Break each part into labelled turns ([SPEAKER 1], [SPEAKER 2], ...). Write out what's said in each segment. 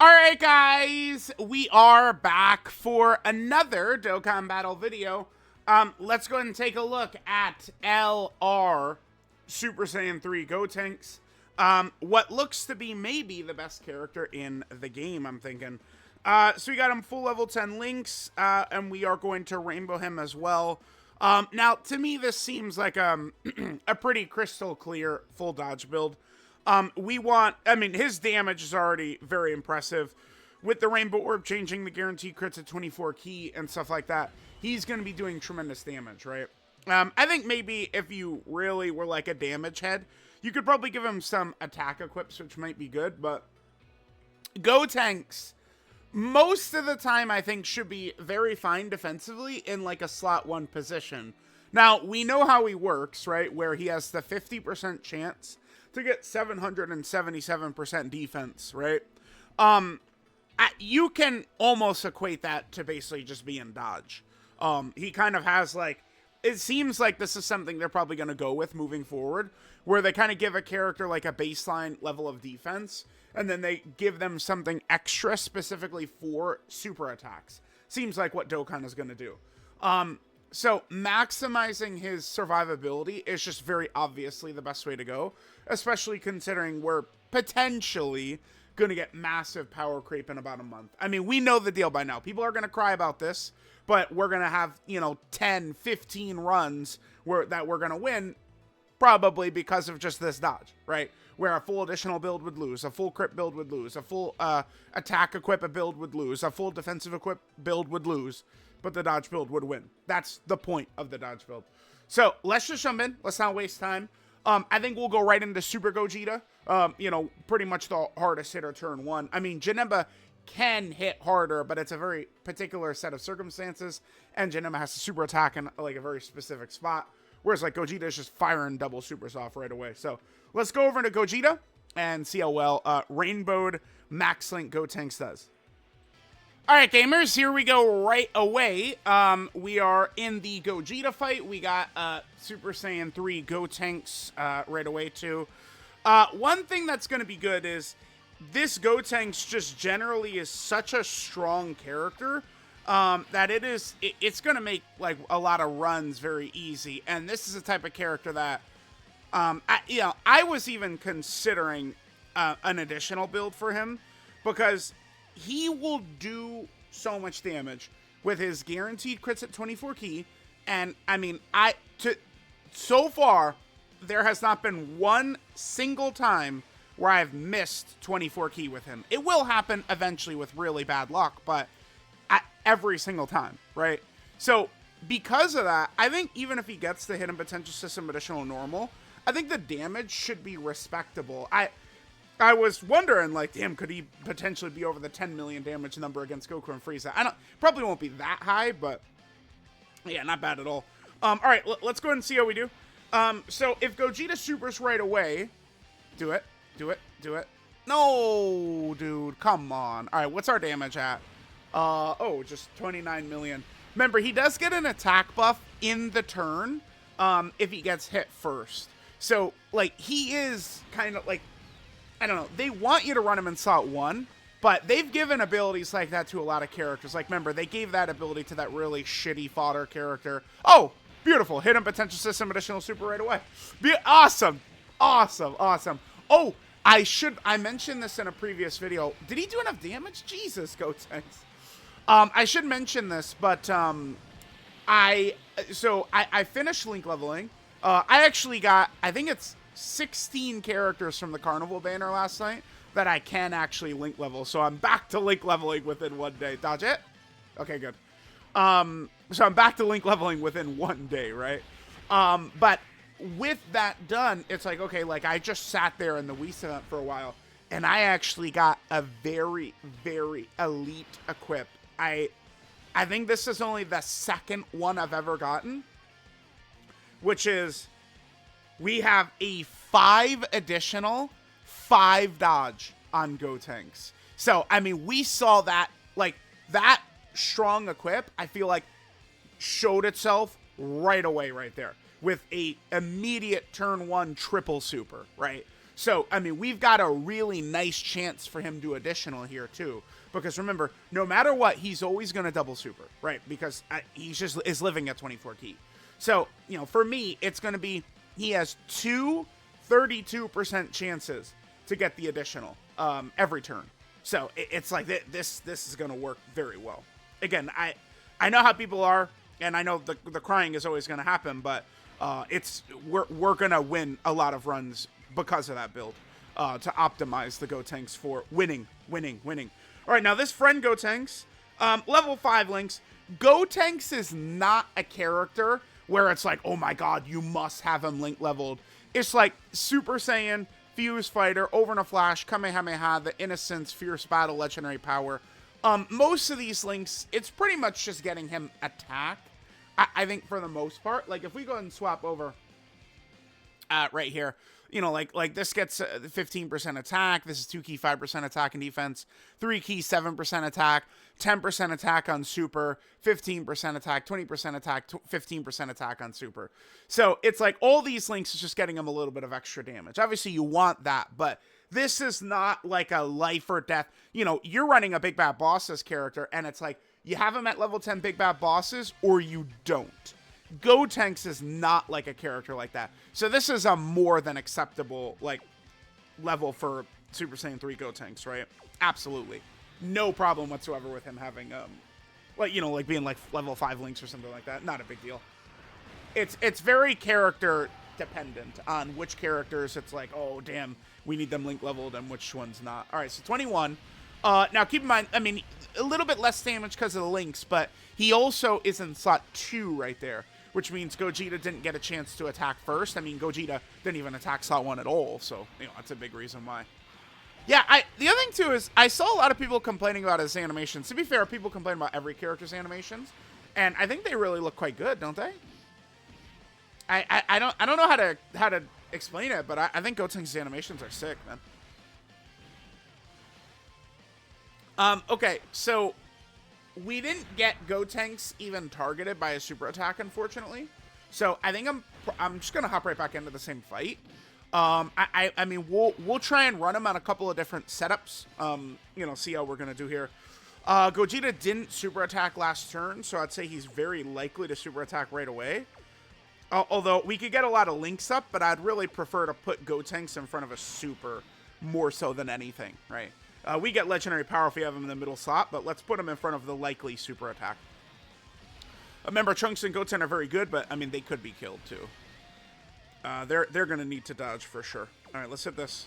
[SPEAKER 1] Alright guys, we are back for another Dokkan battle video. Let's go ahead and take a look at LR Super Saiyan 3 Gotenks. What looks to be maybe the best character in the game, I'm thinking. So we got him full level 10 links, and we are going to rainbow him as well. Now, to me, this seems like a pretty crystal clear full dodge build. His damage is already very impressive. With the Rainbow Orb changing the guaranteed crits at 24 key and stuff like that, he's going to be doing tremendous damage, right? I think maybe if you really were like a damage head, you could probably give him some attack equips, which might be good, but Gotenks, most of the time, I think, should be very fine defensively in like a slot 1 position. Now, we know how he works, right? Where he has the 50% chance to get 777% defense, right? You can almost equate that to basically just being dodge. He kind of has like, it seems like this is something they're probably going to go with moving forward, where they kind of give a character like a baseline level of defense, and then they give them something extra specifically for super attacks. Seems like what Dokkan is going to do. So maximizing his survivability is just very obviously the best way to go, especially considering we're potentially going to get massive power creep in about a month. I mean, we know the deal by now. People are going to cry about this, but we're going to have, 10, 15 runs that we're going to win, probably because of just this dodge, right? Where a full additional build would lose, a full crit build would lose, a full attack equip build would lose, a full defensive equip build would lose, but the dodge build would win. That's the point of the dodge build. So let's just jump in. Let's not waste time. I think we'll go right into Super Gogeta. Pretty much the hardest hitter turn 1. I mean, Janemba can hit harder, but it's a very particular set of circumstances, and Janemba has to super attack in like a very specific spot, whereas like Gogeta is just firing double supers off right away. So let's go over to Gogeta and see how well Rainbowed Max Link Gotenks does. Alright gamers, here we go right away. We are in the Gogeta fight. We got Super Saiyan 3 Gotenks right away too. One thing that's going to be good is this Gotenks just generally is such a strong character that it's going to make like a lot of runs very easy. And this is the type of character that I was even considering an additional build for him, because he will do so much damage with his guaranteed crits at 24 key. And I mean, so far, there has not been one single time where I've missed 24 key with him. It will happen eventually with really bad luck, but every single time, right? So because of that, I think even if he gets the hidden potential system additional normal, I think the damage should be respectable. I was wondering, like, damn, could he potentially be over the 10 million damage number against Goku and Frieza? Probably won't be that high, but yeah, not bad at all. All right, let's go ahead and see how we do. So if Gogeta supers right away, do it. No, dude, come on. All right, what's our damage at? Just 29 million. Remember, he does get an attack buff in the turn, if he gets hit first. So, like, he is kind of like, I don't know, they want you to run him in slot 1, but they've given abilities like that to a lot of characters. Like, remember, they gave that ability to that really shitty fodder character. Oh, beautiful. Hidden potential system additional super right away. Awesome. Oh, I mentioned this in a previous video. Did he do enough damage? Jesus, Gotenks. I should mention this, but I finished link leveling. I actually got, I think it's 16 characters from the Carnival banner last night that I can actually link level. So I'm back to link leveling within 1 day. Dodge it? Okay, good. So I'm back to link leveling within 1 day, right? But with that done, it's like, okay, like I just sat there in the Whis event for a while, and I actually got a very, very elite equip. I think this is only the second one I've ever gotten, which is we have a 5 additional 5 dodge on Gotenks. So, I mean, we saw that, like, that strong equip, I feel like, showed itself right away right there with a immediate turn 1 triple super, right? So, I mean, we've got a really nice chance for him to additional here, too. Because remember, no matter what, he's always going to double super, right? Because he's just is living at 24 key. So, you know, for me, it's going to be, he has 32% chances to get the additional every turn. So, it's like, this is going to work very well. Again, I know how people are, and I know the crying is always going to happen, but we're going to win a lot of runs because of that build to optimize the Gotenks for winning. All right, now this friend Gotenks, level 5 links. Gotenks is not a character where it's like, oh my god, you must have him link leveled. It's like Super Saiyan, Fuse Fighter, Over in a Flash, Kamehameha, the Innocence, Fierce Battle, Legendary Power. Most of these links, it's pretty much just getting him attack. I think for the most part, like if we go ahead and swap over right here, you know, like this gets 15% attack. This is 2 key, 5% attack and defense. 3 key, 7% attack. 10% attack on super. 15% attack. 20% attack. 15% attack on super. So it's like all these links is just getting them a little bit of extra damage. Obviously, you want that, but this is not like a life or death. You know, you're running a Big Bad Bosses character, and it's like you have him at level 10 Big Bad Bosses, or you don't. Gotenks is not like a character like that. So this is a more than acceptable like level for Super Saiyan 3 Gotenks, right? Absolutely. No problem whatsoever with him having like, you know, like being like level 5 links or something like that. Not a big deal. It's very character dependent on which characters it's like, oh damn, we need them link leveled and which ones not. All right, so 21. Now keep in mind, I mean, a little bit less damage because of the links, but he also is in slot 2 right there, which means Gogeta didn't get a chance to attack first. I mean, Gogeta didn't even attack slot 1 at all, so, you know, that's a big reason why. Yeah, the other thing, too, is I saw a lot of people complaining about his animations. To be fair, people complain about every character's animations, and I think they really look quite good, don't they? I don't know how to explain it, but I think Gotenks' animations are sick, man. Okay, so we didn't get Gotenks even targeted by a super attack, unfortunately. So I think I'm just gonna hop right back into the same fight. I mean, we'll try and run him on a couple of different setups. You know, see how we're gonna do here. Gogeta didn't super attack last turn, so I'd say he's very likely to super attack right away. Although we could get a lot of links up, but I'd really prefer to put Gotenks in front of a super more so than anything, right? We get Legendary Power if we have him in the middle slot, but let's put him in front of the likely super attack. Remember, Trunks and Goten are very good, but, I mean, they could be killed, too. They're going to need to dodge for sure. All right, let's hit this.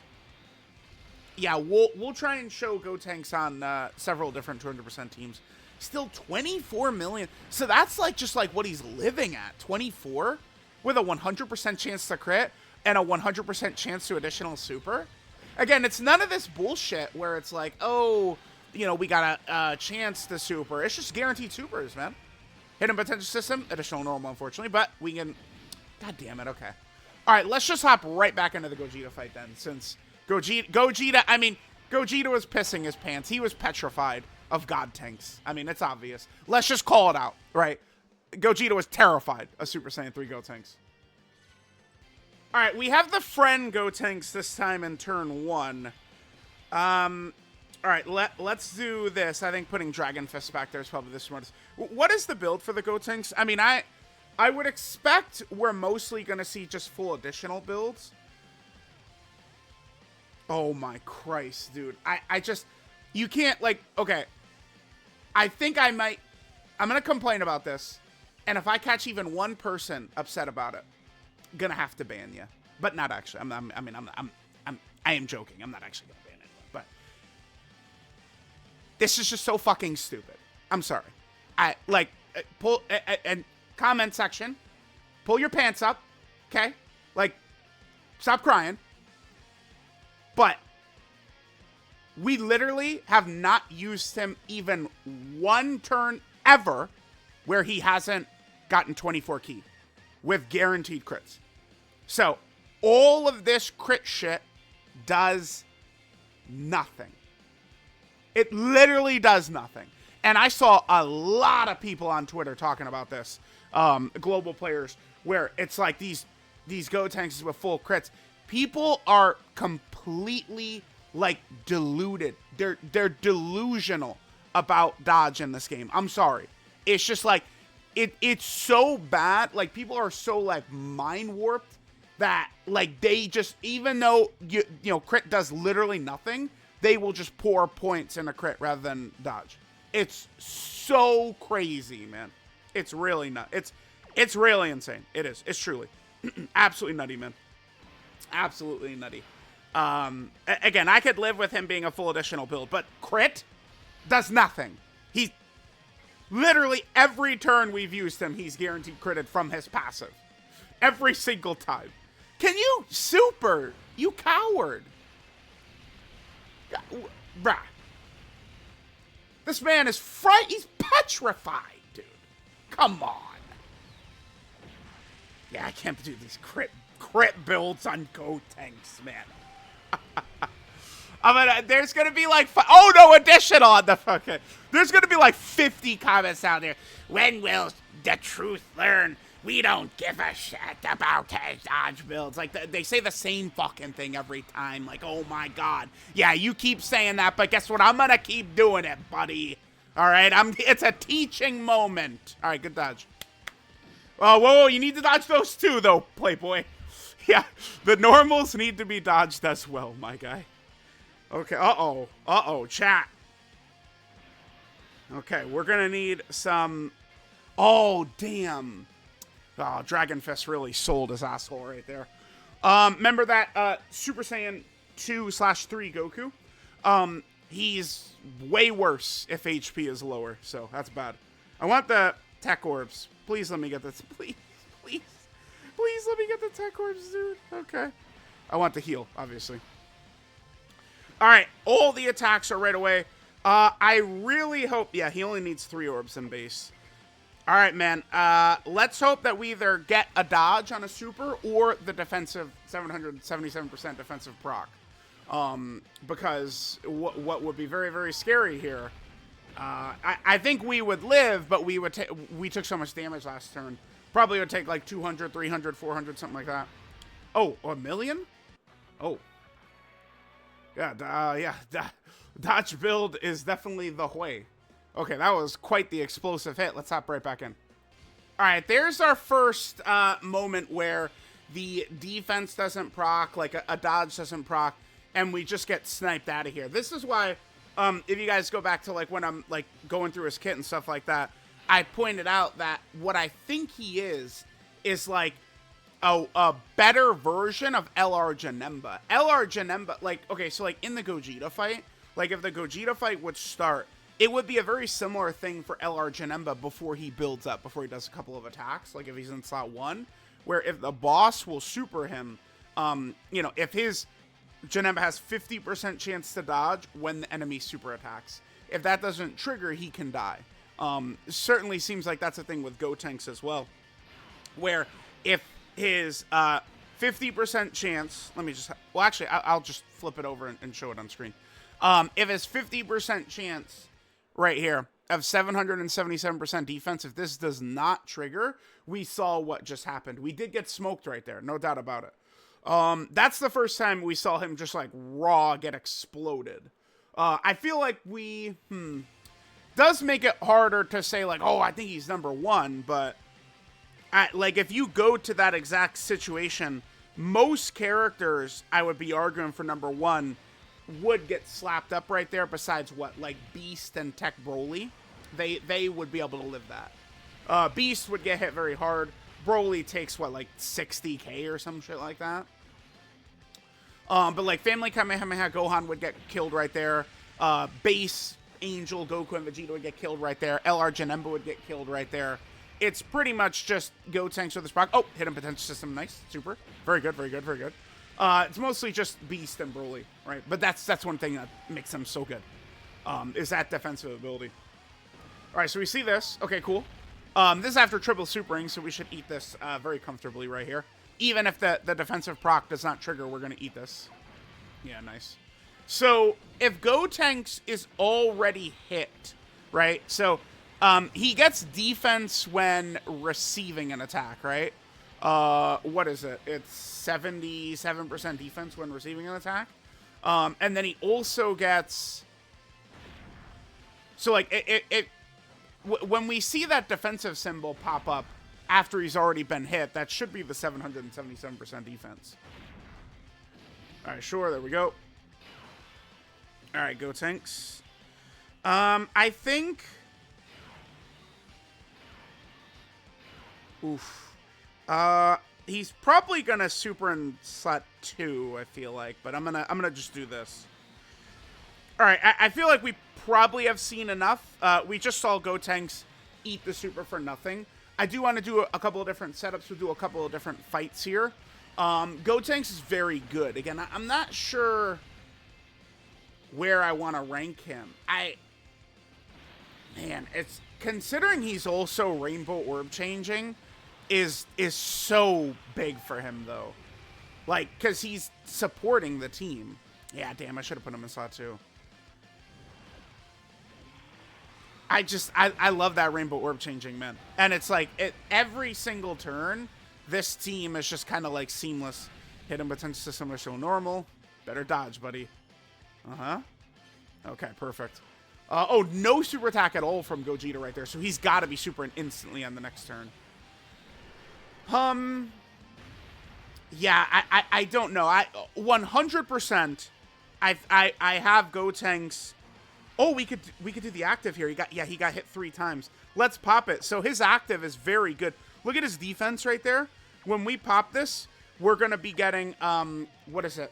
[SPEAKER 1] Yeah, we'll try and show Gotenks on several different 200% teams. Still 24 million. So that's like just like what he's living at. 24 with a 100% chance to crit and a 100% chance to additional super. Again, it's none of this bullshit where it's like, oh, you know, we got a chance to super. It's just guaranteed supers, man. Hidden potential system, additional normal, unfortunately, but we can... God damn it, okay. All right, let's just hop right back into the Gogeta fight then, since Gogeta, I mean, Gogeta was pissing his pants. He was petrified of God tanks. I mean, it's obvious. Let's just call it out, right? Gogeta was terrified of Super Saiyan 3 Gotenks. All right, we have the friend Gotenks this time in turn 1. All right, let's do this. I think putting Dragon Fist back there is probably the smartest. What is the build for the Gotenks? I mean, I would expect we're mostly going to see just full additional builds. Oh my Christ, dude. I just... You can't, like... Okay. I think I'm going to complain about this. And if I catch even one person upset about it, gonna have to ban you, but not actually. I am joking. I'm not actually gonna ban anyone, but this is just so fucking stupid. I'm sorry. Pull and comment section. Pull your pants up, okay? Like, stop crying. But we literally have not used him even one turn ever where he hasn't gotten 24 key with guaranteed crits. So, all of this crit shit does nothing. It literally does nothing. And I saw a lot of people on Twitter talking about this, global players, where it's like these Gotenks with full crits. People are completely, like, deluded. They're delusional about dodge in this game. I'm sorry. It's just, like, it's so bad. Like, people are so, like, mind warped that, like, they just, even though, you know, crit does literally nothing, they will just pour points in a crit rather than dodge. It's so crazy, man. It's really nuts. It's really insane. It is. It's truly. Absolutely nutty, man. Absolutely nutty. Again, I could live with him being a full additional build, but crit does nothing. He's literally every turn we've used him, he's guaranteed critted from his passive. Every single time. Can you super? You coward. Bruh. This man is he's petrified, dude. Come on. Yeah, I can't do these crit builds on Gotenks, man. There's gonna be like, oh no, additional on the fucking. There's gonna be like 50 comments out there. When will the truth learn? We don't give a shit about his dodge builds. Like, they say the same fucking thing every time. Like, oh my god. Yeah, you keep saying that, but guess what? I'm gonna keep doing it, buddy. Alright, it's a teaching moment. Alright, good dodge. Oh, whoa, you need to dodge those too, though, Playboy. Yeah, the normals need to be dodged as well, my guy. Okay, uh-oh, chat. Okay, we're gonna need some... Oh, damn. Oh, Dragon Fist really sold his asshole right there. Remember that Super Saiyan 2/3 Goku? He's way worse if HP is lower, so that's bad. I want the tech orbs. Please let me get this. Please let me get the tech orbs, dude. Okay. I want the heal, obviously. All right, all the attacks are right away. I really hope... Yeah, he only needs 3 orbs in base. All right, man. Let's hope that we either get a dodge on a super or the defensive 777% defensive proc. Because what would be very, very scary here... I think we would live, but we took so much damage last turn. Probably would take like 200, 300, 400, something like that. Oh, a million? Oh. Yeah, dodge build is definitely the way. Okay, that was quite the explosive hit. Let's hop right back in. All right, there's our first moment where the defense doesn't proc, like a dodge doesn't proc, and we just get sniped out of here. This is why... if you guys go back to, like, when I'm, like, going through his kit and stuff like that, I pointed out that what I think he is, like, a better version of LR Janemba. LR Janemba, like, okay, so, like, in the Gogeta fight, like, if the Gogeta fight would start, it would be a very similar thing for LR Janemba before he builds up, before he does a couple of attacks, like, if he's in slot 1, where if the boss will super him, you know, if his... Janemba has 50% chance to dodge when the enemy super attacks. If that doesn't trigger, he can die. Certainly seems like that's a thing with Gotenks as well. Where if his 50% chance... Let me just... Well, actually, I'll just flip it over and show it on screen. If his 50% chance right here of 777% defense, if this does not trigger, we saw what just happened. We did get smoked right there. No doubt about it. That's the first time we saw him just, like, raw get exploded. I feel like does make it harder to say, like, oh, I think he's number 1, but, like, if you go to that exact situation, most characters, I would be arguing for number 1, would get slapped up right there, besides what, like, Beast and Tech Broly. They would be able to live that. Beast would get hit very hard. Broly takes, what, like 60k or some shit like that. But, like, Family Kamehameha Gohan would get killed right there. Base Angel, Goku, and Vegeta would get killed right there. LR Janemba would get killed right there. It's pretty much just Gotenks with this proc. Oh, hidden potential system. Nice. Super. Very good, very good, very good. It's mostly just Beast and Broly, right? But that's one thing that makes them so good. Is that defensive ability. All right, so we see this. Okay, cool. This is after triple supering, so we should eat this very comfortably right here. Even if the defensive proc does not trigger, we're going to eat this. Yeah, nice. So, if Gotenks is already hit, right? So, he gets defense when receiving an attack, right? What is it? It's 77% defense when receiving an attack. And then he also gets... So, like, when we see that defensive symbol pop up after he's already been hit, that should be the 777% defense. All right, sure, there we go. All right, Gotenks. I think... Oof. He's probably gonna super in slot 2, I feel like, but I'm gonna just do this. All right, I feel like we probably have seen enough. We just saw Gotenks eat the super for nothing. I do want to do a couple of different setups. We'll do a couple of different fights here. Gotenks is very good. Again, I'm not sure where I want to rank him. Man, it's considering he's also Rainbow Orb changing is so big for him though. Like, cause he's supporting the team. Yeah, damn, I should have put him in slot 2. I love that Rainbow Orb changing, man. And it's like every single turn, this team is just kind of like seamless. Hit him potential system or so normal. Better dodge, buddy. Okay, perfect. Oh, no super attack at all from Gogeta right there. So he's got to be super instantly on the next turn. Yeah, I don't know. 100%. I have Gotenks. Oh, we could do the active here. He got hit 3 times. Let's pop it. So his active is very good. Look at his defense right there. When we pop this, we're gonna be getting what is it?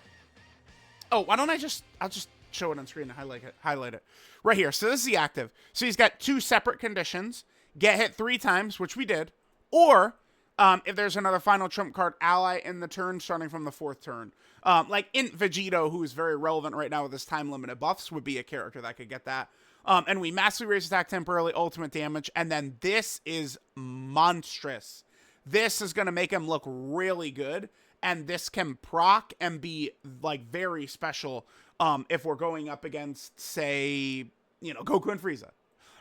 [SPEAKER 1] Oh, why don't I'll just show it on screen and highlight it right here. So this is the active. So he's got 2 separate conditions: get hit 3 times, which we did, or if there's another final trump card ally in the turn starting from the 4th turn. Like Int Vegito, who is very relevant right now with his time-limited buffs, would be a character that could get that. And we massively raise attack temporarily, ultimate damage, and then this is monstrous. This is going to make him look really good, and this can proc and be, like, very special if we're going up against, say, you know, Goku and Frieza,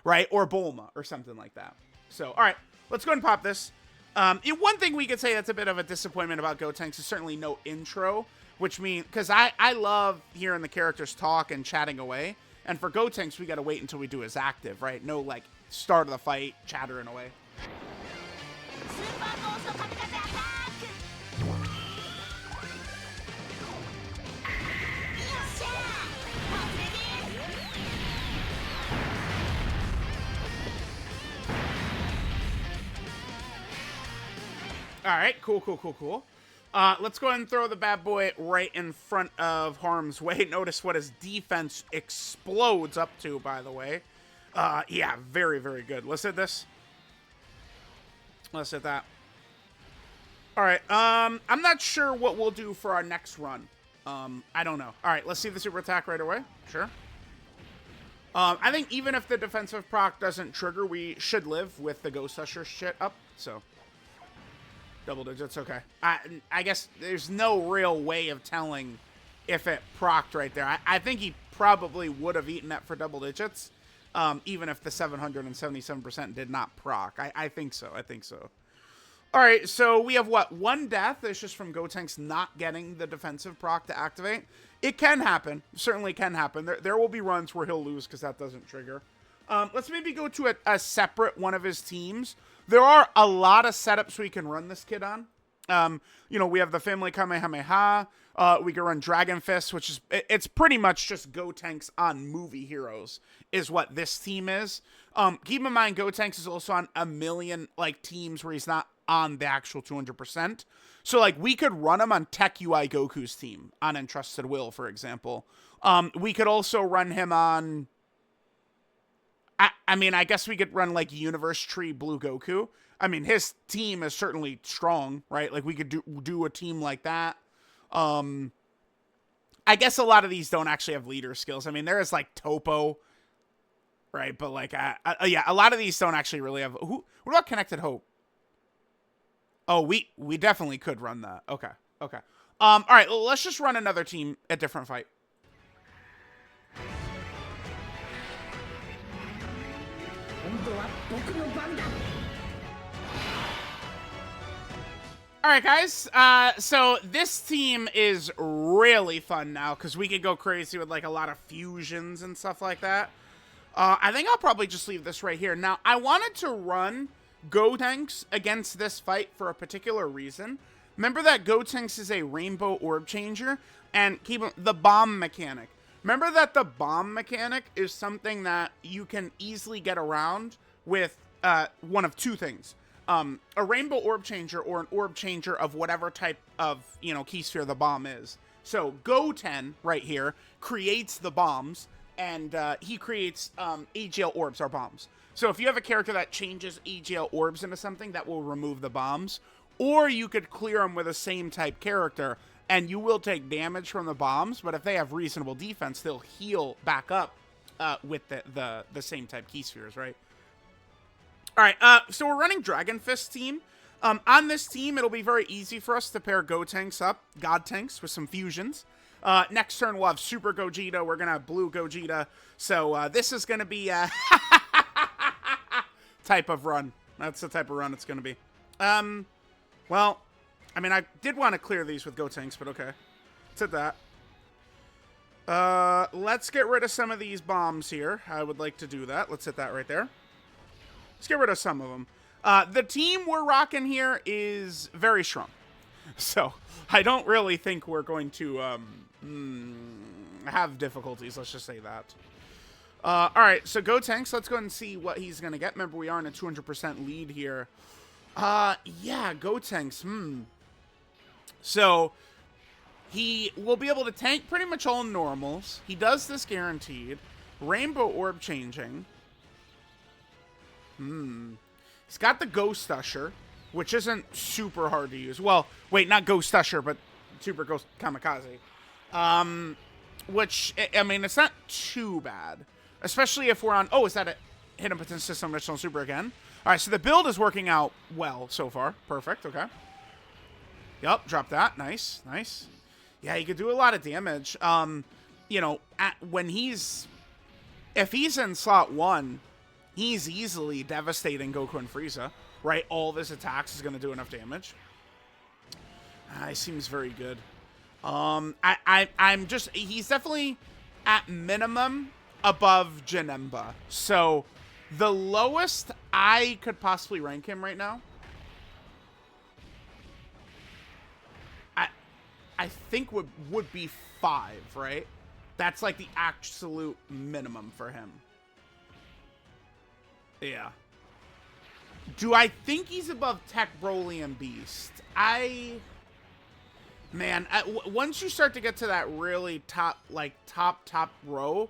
[SPEAKER 1] right? Or Bulma, or something like that. So, all right, let's go ahead and pop this. One thing we could say that's a bit of a disappointment about Gotenks is certainly no intro, which means, because I love hearing the characters talk and chatting away, and for Gotenks, we got to wait until we do his active, right? No, like, start of the fight, chattering away. All right, cool. Let's go ahead and throw the bad boy right in front of harm's way. Notice what his defense explodes up to, by the way. Yeah, very, very good. Let's hit this. Let's hit that. All right, I'm not sure what we'll do for our next run. I don't know. All right, let's see the super attack right away. Sure. I think even if the defensive proc doesn't trigger, we should live with the Ghost Usher shit up, so... Double digits, okay. I guess there's no real way of telling if it procced right there. I think he probably would have eaten that for double digits, even if the 777% did not proc. I think so. All right, so we have, what, 1 death? It's just from Gotenks not getting the defensive proc to activate. It can happen. Certainly can happen. There will be runs where he'll lose because that doesn't trigger. Let's maybe go to a separate one of his teams. There are a lot of setups we can run this kid on. You know, we have the Family Kamehameha. We can run Dragon Fist, which is, it's pretty much just Gotenks on movie heroes is what this team is. Keep in mind, Gotenks is also on a million, like, teams where he's not on the actual 200%. So, like, we could run him on Tech UI Goku's team on Entrusted Will, for example. We could also run him on... I mean, I guess we could run, like, Universe Tree Blue Goku. I mean, his team is certainly strong, right? Like, we could do a team like that. I guess a lot of these don't actually have leader skills. I mean, there is, like, Topo, right? But, like, yeah, a lot of these don't actually really have... What about Connected Hope? Oh, we definitely could run that. Okay. All right, let's just run another team, a different fight. All right, guys. So this team is really fun now because we could go crazy with like a lot of fusions and stuff like that. I think I'll probably just leave this right here. Now, I wanted to run Gotenks against this fight for a particular reason. Remember that Gotenks is a rainbow orb changer, and keep the bomb mechanic. Remember that the bomb mechanic is something that you can easily get around with one of two things. A rainbow orb changer or an orb changer of whatever type of, key sphere the bomb is. So Goten right here creates the bombs, and he creates AGL orbs or bombs. So if you have a character that changes AGL orbs into something, that will remove the bombs. Or you could clear them with the same type character, and you will take damage from the bombs, but if they have reasonable defense, they'll heal back up with the same type key spheres, right? All right, so we're running Dragon Fist team. On this team, it'll be very easy for us to pair Gotenks up, God Tanks, with some fusions. Next turn, we'll have Super Gogeta. We're going to have Blue Gogeta. So this is going to be a type of run. That's the type of run it's going to be. Well, I mean, I did want to clear these with Gotenks, but okay. Let's hit that. Let's get rid of some of these bombs here. I would like to do that. Let's hit that right there. Let's get rid of some of them. The team we're rocking here is very strong. So, I don't really think we're going to have difficulties. Let's just say that. Alright, so Gotenks, let's go ahead and see what he's going to get. Remember, we are in a 200% lead here. Yeah, Gotenks, So, he will be able to tank pretty much all normals. He does this guaranteed. Rainbow orb changing. He's got the Ghost Usher, which isn't super hard to use. Well, wait, not Ghost Usher, but Super Ghost Kamikaze. Which, I mean, it's not too bad. Especially if we're on... Oh, is that a Hidden Potential System Original Super again? Alright, so the build is working out well so far. Perfect, okay. Yup, drop that. Nice, nice. Yeah, he could do a lot of damage. When he's... If he's in slot 1... He's easily devastating Goku and Frieza, right? All of his attacks is going to do enough damage. He seems very good. He's definitely at minimum above Janemba. So the lowest I could possibly rank him right now, I think would be 5, right? That's like the absolute minimum for him. Yeah. Do I think he's above Tech, Broly, and Beast? Once you start to get to that really top row,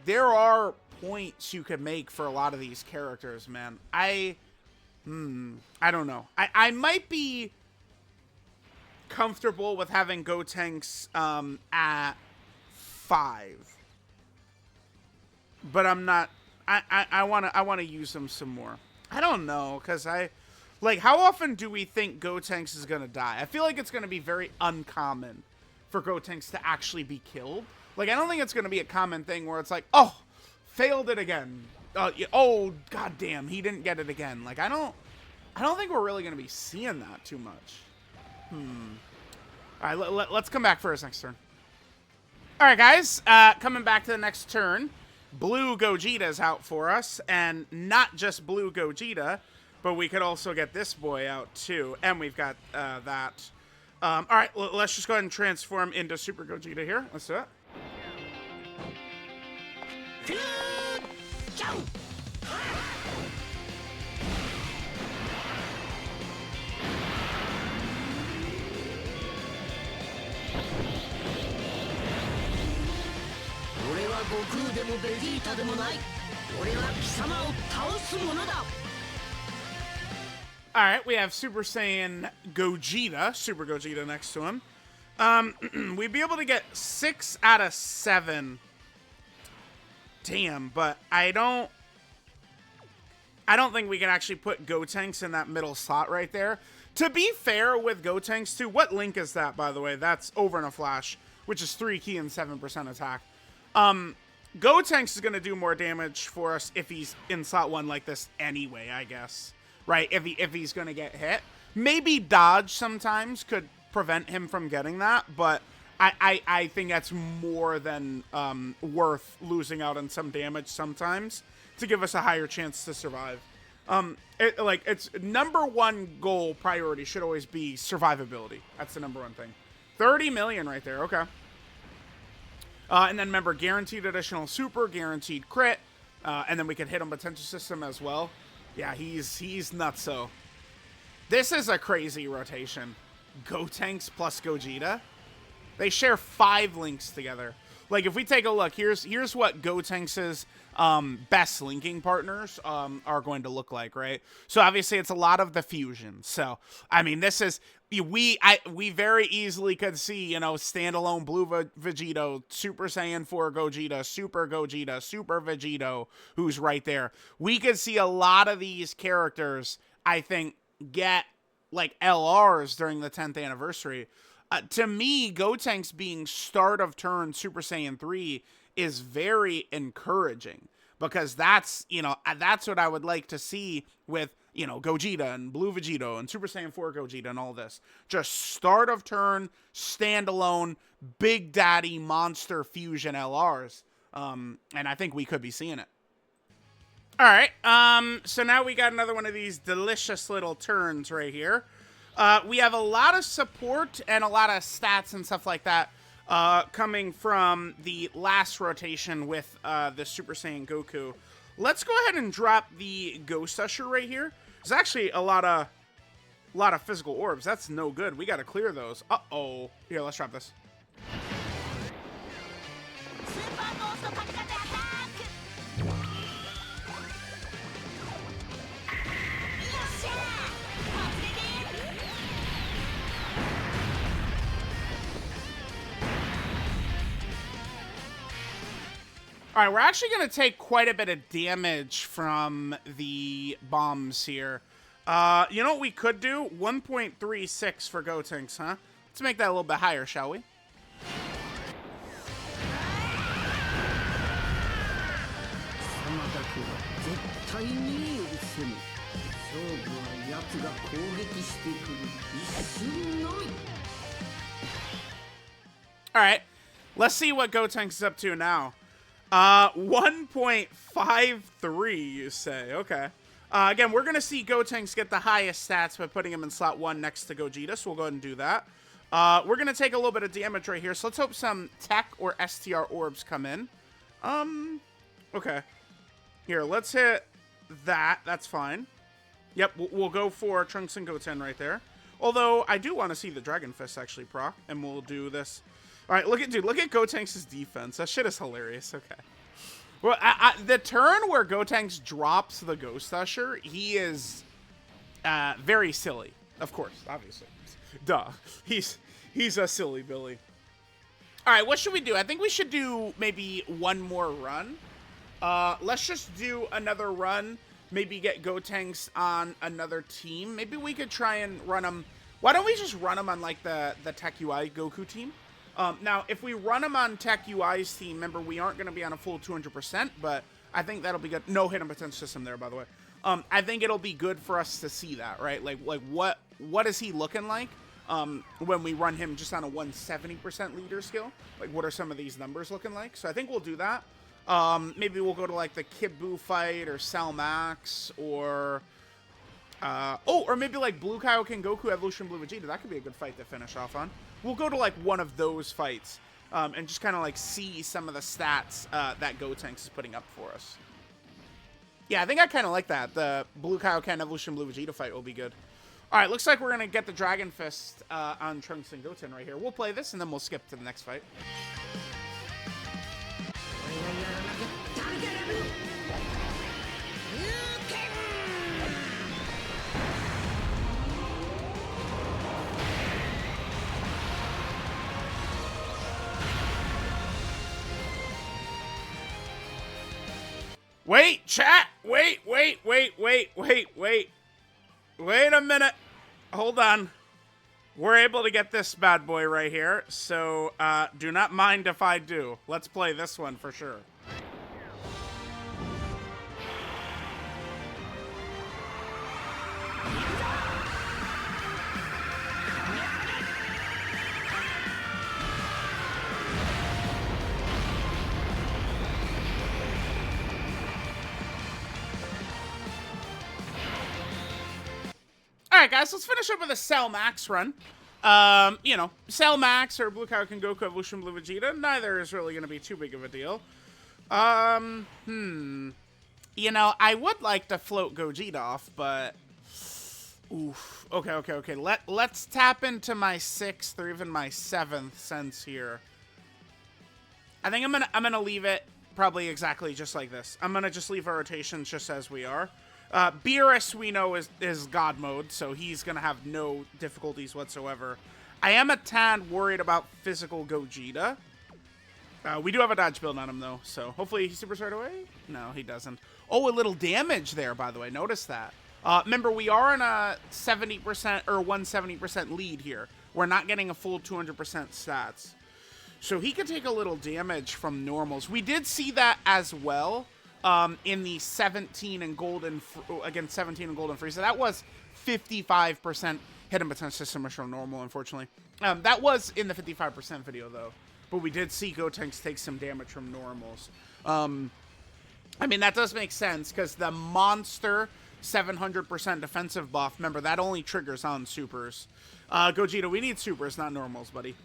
[SPEAKER 1] there are points you could make for a lot of these characters, man. I don't know. I might be comfortable with having Gotenks at 5. But I'm not... I want to use them some more. I don't know, because how often do we think Gotenks is going to die? I feel like it's going to be very uncommon for Gotenks to actually be killed. I don't think it's going to be a common thing where it's like, oh, failed it again. Oh, goddamn, he didn't get it again. I don't think we're really going to be seeing that too much. All right, let's come back for his next turn. All right, guys, coming back to the next turn. Blue Gogeta is out for us, and not just Blue Gogeta, but we could also get this boy out too, and we've got that. All right, let's just go ahead and transform into Super Gogeta here. Let's do it. Alright, we have Super Saiyan Gogeta, Super Gogeta next to him. We'd be able to get 6 out of 7. Damn, but I don't think we can actually put Gotenks in that middle slot right there. To be fair with Gotenks too, what link is that, by the way? That's Over in a Flash, which is 3 key and 7% attack. Gotenks is going to do more damage for us if he's in slot 1 like this anyway, I guess. Right? If he's going to get hit. Maybe dodge sometimes could prevent him from getting that, but I think that's more than worth losing out on some damage sometimes to give us a higher chance to survive. It's number one goal priority should always be survivability. That's the number one thing. 30 million right there. Okay. And then remember, guaranteed additional super, guaranteed crit, and then we can hit on potential system as well. Yeah, he's nutso. This is a crazy rotation. Gotenks plus Gogeta. They share 5 links together. Like, if we take a look, here's what Gotenks' best linking partners are going to look like, right? So obviously it's a lot of the fusion. So I mean, this is we very easily could see, you know, standalone Blue Vegito, Super Saiyan 4 Gogeta, Super Vegito, who's right there. We could see a lot of these characters, I think, get like LRs during the 10th anniversary. To me, Gotenks being start of turn Super Saiyan 3 is very encouraging, because that's, you know, that's what I would like to see with, you know, Gogeta and Blue Vegito and Super Saiyan 4 Gogeta and all this. Just start of turn, standalone, Big Daddy monster fusion LRs. And I think we could be seeing it. All right, so now we got another one of these delicious little turns right here. We have a lot of support and a lot of stats and stuff like that coming from the last rotation with the Super Saiyan Goku. Let's go ahead and drop the Ghost Usher right here. There's actually a lot of physical orbs. That's no good. We got to clear those. Uh-oh. Here, let's drop this. All right, we're actually going to take quite a bit of damage from the bombs here. You know what we could do? 1.36 for Gotenks, huh? Let's make that a little bit higher, shall we? All right, let's see what Gotenks is up to now. 1.53, you say. Okay. Again, we're going to see Gotenks get the highest stats by putting him in slot 1 next to Gogeta, so we'll go ahead and do that. We're going to take a little bit of damage right here, so let's hope some Tech or STR orbs come in. Okay. Here, let's hit that. That's fine. Yep, we'll go for Trunks and Goten right there. Although, I do want to see the Dragon Fist actually proc, and we'll do this. All right, look at Gotenks' defense. That shit is hilarious. Okay. Well, the turn where Gotenks drops the Ghost Usher, he is very silly. Of course, obviously. Duh. He's a silly Billy. All right, what should we do? I think we should do maybe one more run. Let's just do another run. Maybe get Gotenks on another team. Maybe we could try and run him. Why don't we just run him on like the Tech UI Goku team? Now, if we run him on Tech UI's team, remember, we aren't going to be on a full 200%, but I think that'll be good. No hidden potential system there, by the way. I think it'll be good for us to see that, right? Like what is he looking like when we run him just on a 170% leader skill? Like, what are some of these numbers looking like? So I think we'll do that. Maybe we'll go to, like, the Kid Buu fight or Cell Max or... or maybe, like, Blue Kaioken Goku Evolution Blue Vegeta. That could be a good fight to finish off on. We'll go to, like, one of those fights and just kind of, like, see some of the stats that Gotenks is putting up for us. Yeah, I think I kind of like that. The Blue Kaioken Evolution Blue Vegeta fight will be good. All right, looks like we're going to get the Dragon Fist on Trunks and Goten right here. We'll play this, and then we'll skip to the next fight. Wait, chat! Wait a minute. Hold on. We're able to get this bad boy right here, so do not mind if I do. Let's play this one for sure. right, guys, let's finish up with a Cell Max run. You know, Cell Max or Blue Kaioken Goku Evolution Blue Vegeta, neither is really going to be too big of a deal. You know, I would like to float Gogeta off, but... Oof. Okay. Let's tap into my 6th or even my 7th sense here. I think I'm gonna leave it probably exactly just like this. I'm gonna just leave our rotations just as we are. Beerus, we know, is God mode, so he's gonna have no difficulties whatsoever. I am a tad worried about physical Gogeta. We do have a dodge build on him, though, so hopefully he supers right away? No, he doesn't. Oh, a little damage there, by the way. Notice that. Remember, we are in a 70% or 170% lead here. We're not getting a full 200% stats. So he could take a little damage from normals. We did see that as well in the 17 and golden against 17 and golden Frieza. That was 55% hidden potential system from normal, unfortunately. That was in the 55% video, though. But we did see Gotenks take some damage from normals. I mean, that does make sense, because the monster 700% defensive buff, remember, that only triggers on supers. Gogeta, we need supers, not normals, buddy.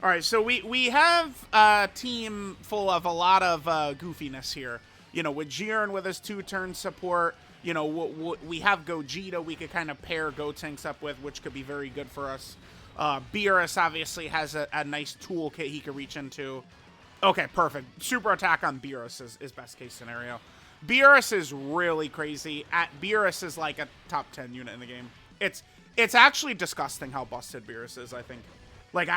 [SPEAKER 1] Alright, so we have a team full of a lot of goofiness here. You know, with Jiren with his 2-turn support, you know, we have Gogeta we could kind of pair Gotenks up with, which could be very good for us. Beerus obviously has a nice toolkit he could reach into. Okay, perfect. Super attack on Beerus is best case scenario. Beerus is really crazy. Beerus is like a top 10 unit in the game. It's actually disgusting how busted Beerus is, I think. Like,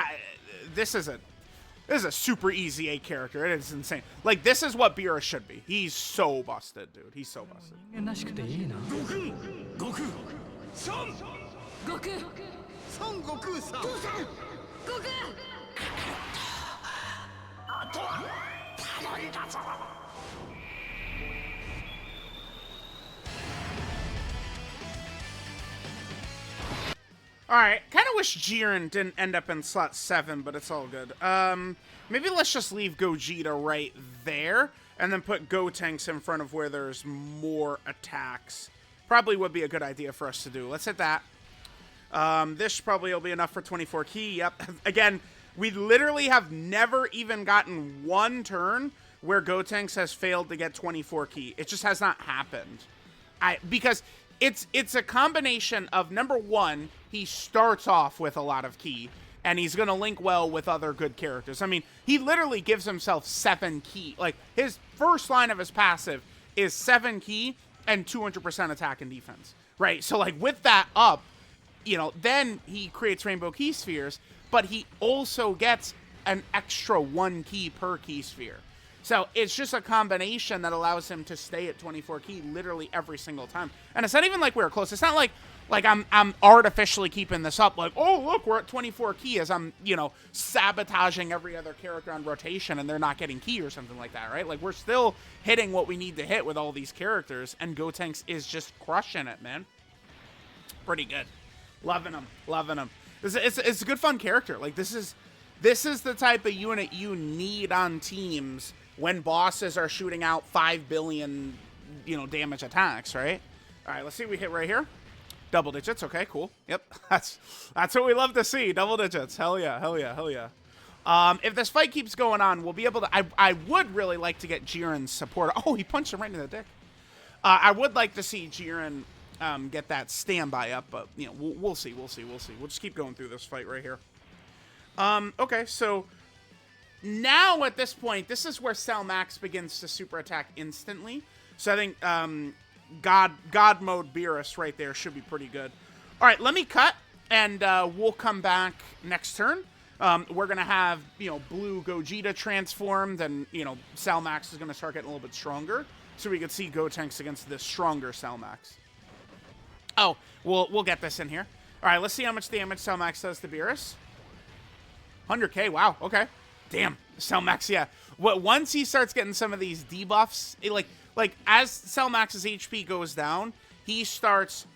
[SPEAKER 1] this is a super easy A character. It is insane. Like, this is what Beerus should be. He's so busted, dude. He's so busted. Alright, kind of wish Jiren didn't end up in slot 7, but it's all good. Maybe let's just leave Gogeta right there, and then put Gotenks in front of where there's more attacks. Probably would be a good idea for us to do. Let's hit that. This probably will be enough for 24 key. Yep. Again, we literally have never even gotten one turn where Gotenks has failed to get 24 key. It just has not happened. Because it's a combination of, number one, he starts off with a lot of ki, and he's going to link well with other good characters. I mean, he literally gives himself 7 ki. Like, his first line of his passive is 7 ki and 200% attack and defense, right? So, like, with that up, you know, then he creates Rainbow Ki Spheres, but he also gets an extra 1 ki per ki sphere. So it's just a combination that allows him to stay at 24 ki literally every single time. And it's not even like we're close. It's not like I'm artificially keeping this up. Like, oh, look, we're at 24 ki as I'm, you know, sabotaging every other character on rotation and they're not getting ki or something like that, right? Like, we're still hitting what we need to hit with all these characters, and Gotenks is just crushing it, man. Pretty good. Loving him. Loving him. It's a good, fun character. Like, this is the type of unit you need on teams when bosses are shooting out 5 billion, you know, damage attacks, right? All right, let's see what we hit right here. Double digits. Okay, cool. Yep, that's what we love to see. Double digits. Hell yeah, hell yeah, hell yeah. If this fight keeps going on, we'll be able to... I would really like to get Jiren's support. Oh, he punched him right in the dick. I would like to see Jiren get that standby up, but, you know, we'll see. We'll just keep going through this fight right here. Okay, so... Now, at this point, this is where Cell Max begins to super attack instantly. So I think God mode Beerus right there should be pretty good. All right, let me cut, and we'll come back next turn. We're going to have, you know, blue Gogeta transformed, and, you know, Cell Max is going to start getting a little bit stronger. So we can see Gotenks against this stronger Cell Max. Oh, we'll get this in here. All right, let's see how much damage Cell Max does to Beerus. 100k, wow, okay. Damn, Cell Max, yeah. Once he starts getting some of these debuffs, like as Cell Max's HP goes down, he starts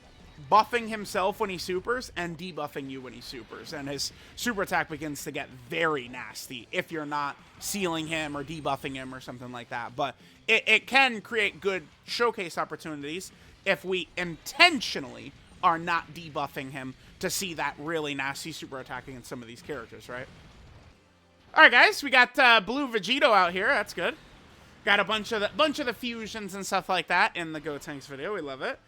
[SPEAKER 1] buffing himself when he supers and debuffing you when he supers. And his super attack begins to get very nasty if you're not sealing him or debuffing him or something like that. But it can create good showcase opportunities if we intentionally are not debuffing him to see that really nasty super attack against some of these characters, right? All right, guys, we got Blue Vegito out here. That's good. Got a bunch of the fusions and stuff like that in the Gotenks video. We love it.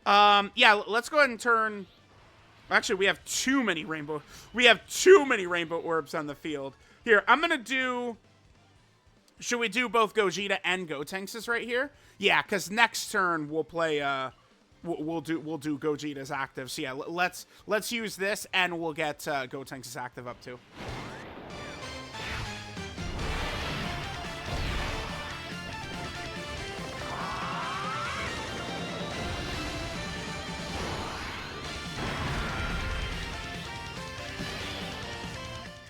[SPEAKER 1] Yeah, let's go ahead and turn. Actually, we have too many rainbow. We have too many rainbow orbs on the field. Here, I'm gonna do. Should we do both Gogeta and Gotenks right here? Yeah, because next turn we'll play. We'll do Gogeta's active. So yeah, let's use this and we'll get Gotenks' active up too.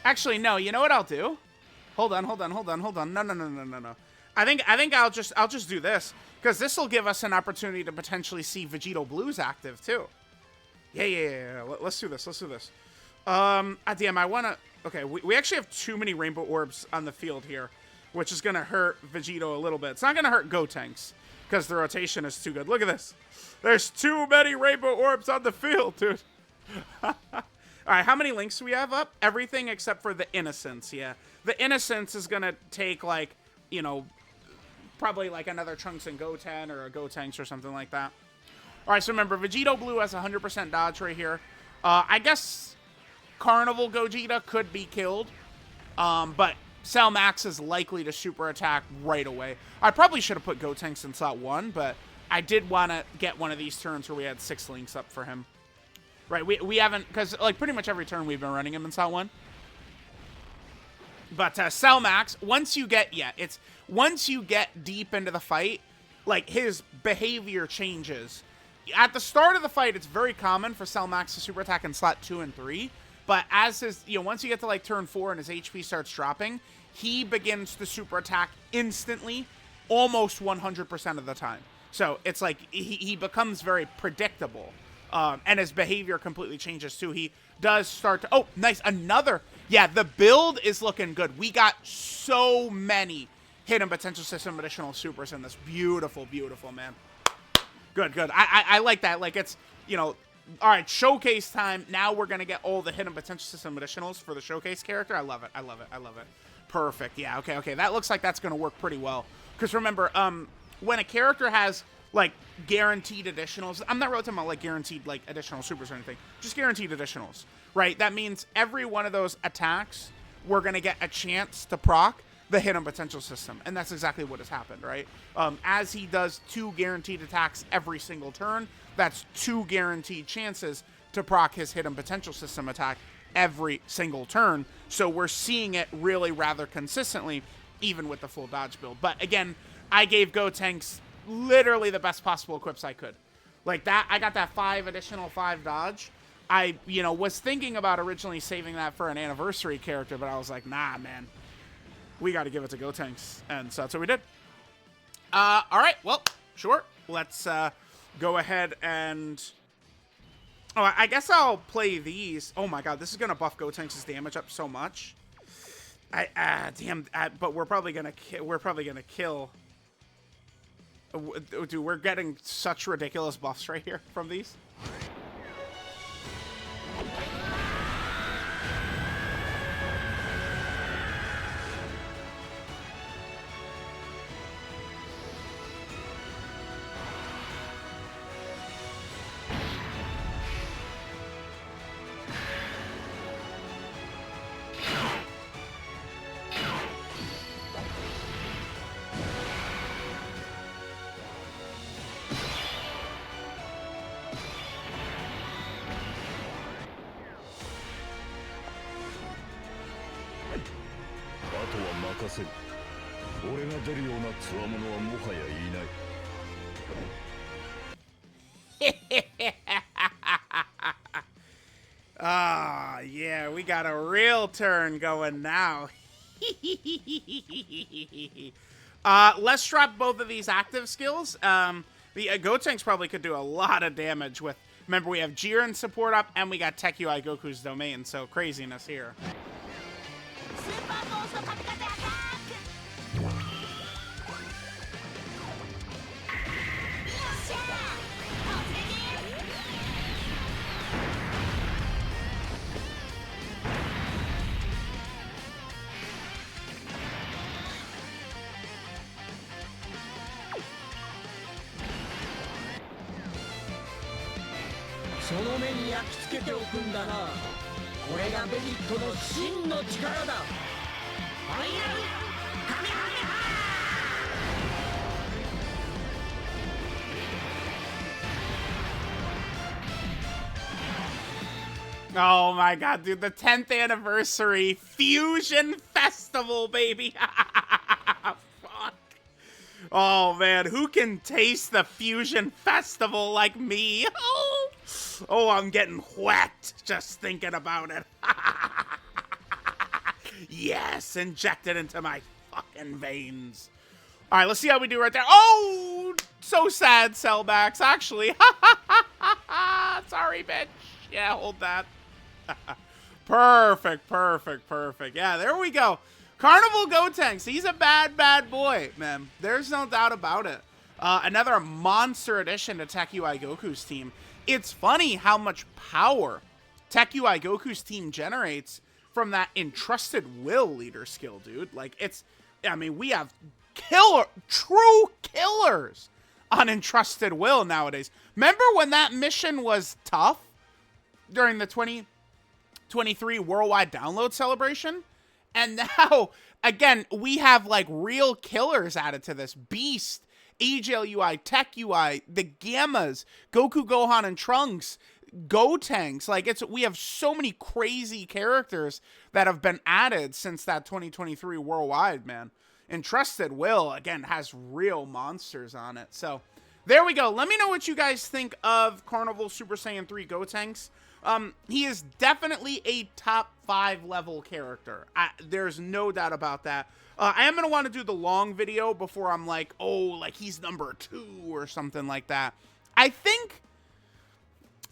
[SPEAKER 1] Actually, no. You know what I'll do? Hold on. No. I think I'll just do this because this will give us an opportunity to potentially see Vegito Blue's active too. Yeah. Let's do this. Damn, I wanna. Okay, we actually have too many rainbow orbs on the field here, which is gonna hurt Vegito a little bit. It's not gonna hurt Gotenks because the rotation is too good. Look at this. There's too many rainbow orbs on the field, dude. All right, how many links do we have up? Everything except for the Innocence, yeah. The Innocence is going to take, like, you know, probably like another Trunks and Goten or a Gotenks or something like that. All right, so remember, Vegito Blue has 100% dodge right here. I guess Carnival Gogeta could be killed, but Cell Max is likely to super attack right away. I probably should have put Gotenks in slot 1, but I did want to get one of these turns where we had 6 links up for him. Right, we haven't, because, like, pretty much every turn we've been running him in slot 1. But Cell Max, once you get deep into the fight, like, his behavior changes. At the start of the fight, it's very common for Cell Max to super attack in slot 2 and 3. But as his, once you get to, like, turn 4 and his HP starts dropping, he begins to super attack instantly, almost 100% of the time. So it's like, he becomes very predictable. And his behavior completely changes too. He does start to... Oh, nice. Another... Yeah, the build is looking good. We got so many hidden potential system additional supers in this. Beautiful, man. Good. I like that. Like, it's, all right, showcase time. Now we're going to get all the hidden potential system additionals for the showcase character. I love it. Perfect. Yeah, okay. That looks like that's going to work pretty well. Because remember, when a character has... like, guaranteed additionals. I'm not really talking about, like, guaranteed, like, additional supers or anything. Just guaranteed additionals, right? That means every one of those attacks, we're going to get a chance to proc the hidden potential system. And that's exactly what has happened, right? As he does 2 guaranteed attacks every single turn, that's 2 guaranteed chances to proc his hidden potential system attack every single turn. So we're seeing it really rather consistently, even with the full dodge build. But, again, I gave Gotenks literally the best possible equips I could. Like that, I got that 5 additional 5 dodge. I, was thinking about originally saving that for an anniversary character, but I was like, nah, man. We got to give it to Gotenks. And so that's what we did. All right, well, sure. Let's go ahead and... Oh, I guess I'll play these. Oh my god, this is going to buff Gotenks' damage up so much. But we're probably going to kill... Dude, we're getting such ridiculous buffs right here from these. Ah, yeah, we got a real turn going now. Let's drop both of these active skills. The Gotenks probably could do a lot of damage with... Remember, we have Jiren support up, and we got Tech UI Goku's domain, so craziness here.
[SPEAKER 2] その目に焼き付けておくんだな。これがベジットの真の力だ。ファイナルカメハメハ。
[SPEAKER 1] Oh my god, dude, the 10th anniversary Fusion Festival, baby. Fuck. Oh man, who can taste the Fusion Festival like me? Oh, I'm getting wet just thinking about it. Yes, inject it into my fucking veins. All right, let's see how we do right there. Oh, so sad, Cellbacks, actually. Sorry, bitch. Yeah, hold that. Perfect, perfect, perfect. Yeah, there we go. Carnival Gotenks. He's a bad, bad boy, man. There's no doubt about it. Another monster addition to Tech UI Goku's team. It's funny how much power Tech UI Goku's team generates from that Entrusted Will leader skill, dude. Like, it's... I mean, we have true killers on Entrusted Will nowadays. Remember when that mission was tough during the 2023 Worldwide Download Celebration? And now, again, we have, like, real killers added to this. Beast, AGL UI, Tech UI, the Gammas, Goku, Gohan, and Trunks, Gotenks. Like, we have so many crazy characters that have been added since that 2023 Worldwide, man. Entrusted Will, again, has real monsters on it. So, there we go. Let me know what you guys think of Carnival Super Saiyan 3 Gotenks. He is definitely a top 5 level character. There's no doubt about that. I am going to want to do the long video before I'm like, oh, like he's number 2 or something like that. I think,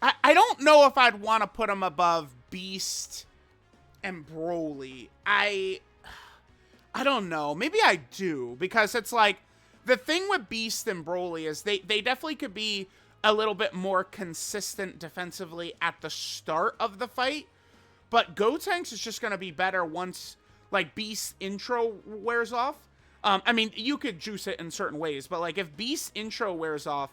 [SPEAKER 1] I don't know if I'd want to put him above Beast and Broly. I don't know. Maybe I do, because it's like, the thing with Beast and Broly is they definitely could be a little bit more consistent defensively at the start of the fight, but Gotenks is just going to be better once, like, Beast's intro wears off. I mean, you could juice it in certain ways, but, like, if Beast's intro wears off,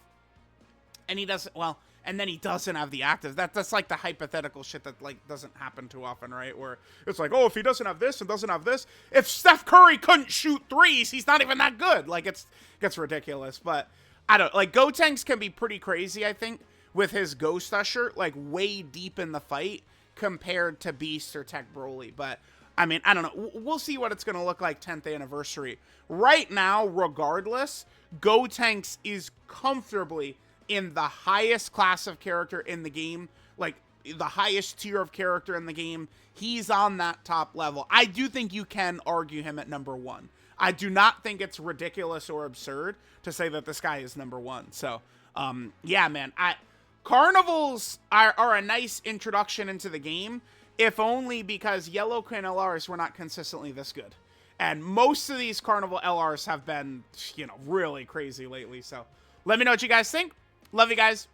[SPEAKER 1] and he doesn't, well, and then he doesn't have the active, that's like the hypothetical shit that, like, doesn't happen too often, right? Where it's like, oh, if he doesn't have this and doesn't have this, if Steph Curry couldn't shoot threes, he's not even that good. Like, it gets ridiculous, but I don't, like, Gotenks can be pretty crazy, I think, with his Ghost Usher, like, way deep in the fight compared to Beast or Tech Broly. But, I mean, I don't know. We'll see what it's going to look like 10th anniversary. Right now, regardless, Gotenks is comfortably in the highest class of character in the game, like, the highest tier of character in the game. He's on that top level. I do think you can argue him at number 1. I do not think it's ridiculous or absurd to say that this guy is number 1. So, yeah, man. Carnivals are a nice introduction into the game, if only because Yellow Queen LRs were not consistently this good. And most of these Carnival LRs have been, you know, really crazy lately. So, let me know what you guys think. Love you guys.